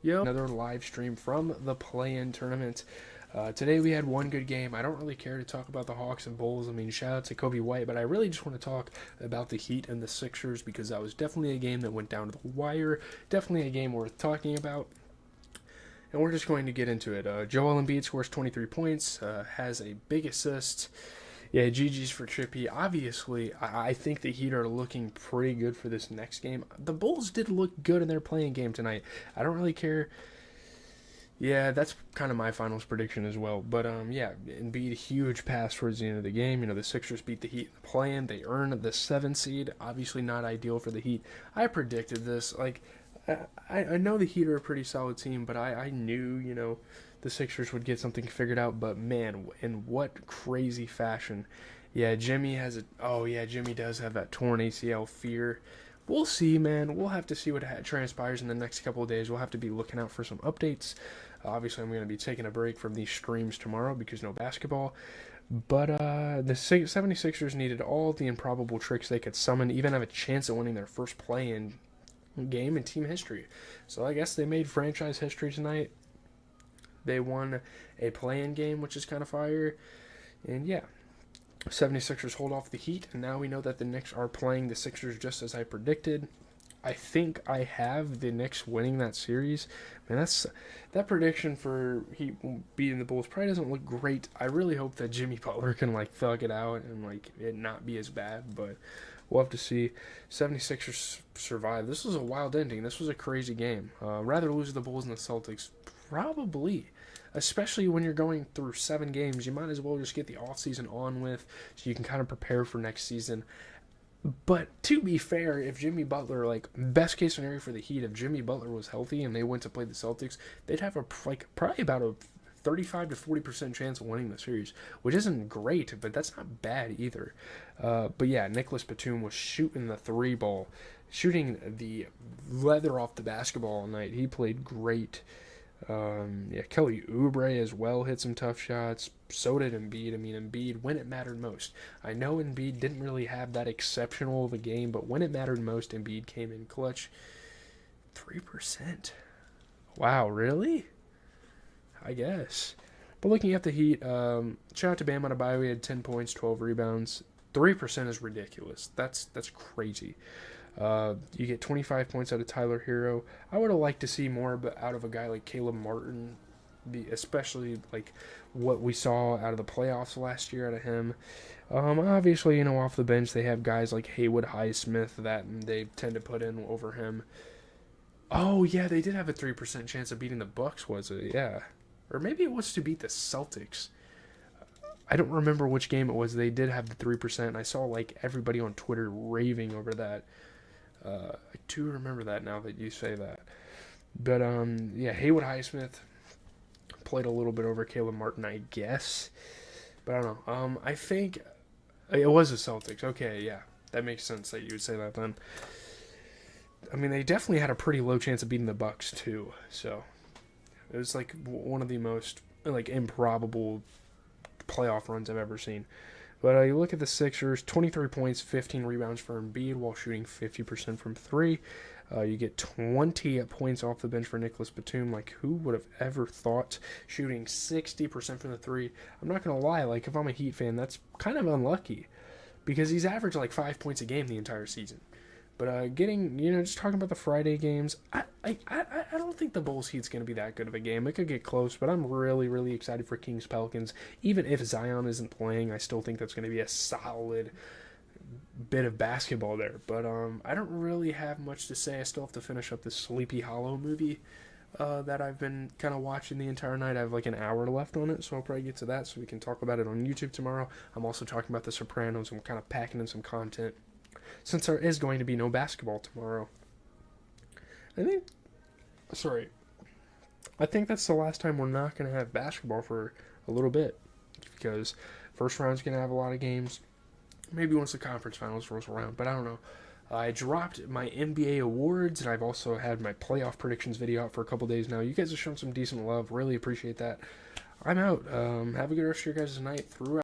Yo, another live stream from the play-in tournament. Today we had one good game. I don't really care to talk about the Hawks and Bulls. I mean, shout out to Kobe White, but I really just want to talk about the Heat and the Sixers because that was definitely a game that went down to the wire. Definitely a game worth talking about. And we're just going to get into it. Joel Embiid scores 23 points, has a big assist. Yeah, GG's for Trippy. Obviously, I think the Heat are looking pretty good for this next game. The Bulls did look good in their playing game tonight. I don't really care. Yeah, that's kind of my finals prediction as well. But, yeah, Embiid, huge pass towards the end of the game. You know, the Sixers beat the Heat in the play-in. They earned the 7th seed. Obviously not ideal for the Heat. I predicted this. I know the Heat are a pretty solid team, but I knew, the Sixers would get something figured out. But, man, in what crazy fashion. Yeah, Jimmy does have that torn ACL fear. We'll see, man. We'll have to see what transpires in the next couple of days. We'll have to be looking out for some updates. Obviously, I'm going to be taking a break from these streams tomorrow because no basketball. But the 76ers needed all the improbable tricks they could summon, even have a chance at winning their first play-in game in team history. So I guess they made franchise history tonight. They won a play-in game, which is kind of fire. And yeah, 76ers hold off the Heat, and now we know that the Knicks are playing the Sixers just as I predicted. I think I have the Knicks winning that series. Man, that prediction for Heat beating the Bulls probably doesn't look great. I really hope that Jimmy Butler can thug it out and it not be as bad, but we'll have to see. 76ers survive. This was a wild ending. This was a crazy game. Rather lose to the Bulls and the Celtics, probably. Especially when you're going through 7 games, you might as well just get the offseason on with so you can kind of prepare for next season. But to be fair, if Jimmy Butler, best case scenario for the Heat, if Jimmy Butler was healthy and they went to play the Celtics, they'd have probably about a 35 to 40% chance of winning the series, which isn't great, but that's not bad either. But yeah, Nicholas Batum was shooting the 3 ball, shooting the leather off the basketball all night. He played great. Kelly Oubre as well hit some tough shots. So did Embiid. I mean, Embiid, when it mattered most. I know Embiid didn't really have that exceptional of a game, but when it mattered most, Embiid came in clutch. 3%. Wow, really? I guess. But looking at the Heat, shout out to Bam Adebayo. He had 10 points, 12 rebounds. 3% is ridiculous. That's crazy. You get 25 points out of Tyler Hero. I would have liked to see more out of a guy like Caleb Martin, especially what we saw out of the playoffs last year out of him. Obviously, off the bench they have guys like Haywood Highsmith that they tend to put in over him. Oh yeah, they did have a 3% chance of beating the Bucks, was it? Yeah, or maybe it was to beat the Celtics. I don't remember which game it was. They did have the 3%. I saw everybody on Twitter raving over that. I do remember that now that you say that. But, Haywood Highsmith played a little bit over Caleb Martin, I guess. But I don't know. I think it was the Celtics. Okay, yeah. That makes sense that you would say that then. I mean, they definitely had a pretty low chance of beating the Bucks, too. So, it was one of the most, improbable playoff runs I've ever seen. But you look at the Sixers, 23 points, 15 rebounds for Embiid while shooting 50% from 3. You get 20 points off the bench for Nicholas Batum. Who would have ever thought shooting 60% from the 3? I'm not going to lie, if I'm a Heat fan, that's kind of unlucky because he's averaged 5 points a game the entire season. But just talking about the Friday games, I don't think the Bulls Heat's going to be that good of a game. It could get close, but I'm really, really excited for Kings Pelicans. Even if Zion isn't playing, I still think that's going to be a solid bit of basketball there. But I don't really have much to say. I still have to finish up this Sleepy Hollow movie that I've been kind of watching the entire night. I have an hour left on it, so I'll probably get to that so we can talk about it on YouTube tomorrow. I'm also talking about The Sopranos. I'm kind of packing in some content, since there is going to be no basketball tomorrow. I think that's the last time we're not going to have basketball for a little bit, because first round's going to have a lot of games, maybe once the conference finals rolls around, but I don't know. I dropped my NBA awards, and I've also had my playoff predictions video out for a couple days now. You guys have shown some decent love. Really appreciate that. I'm out. Have a good rest of your guys' night throughout.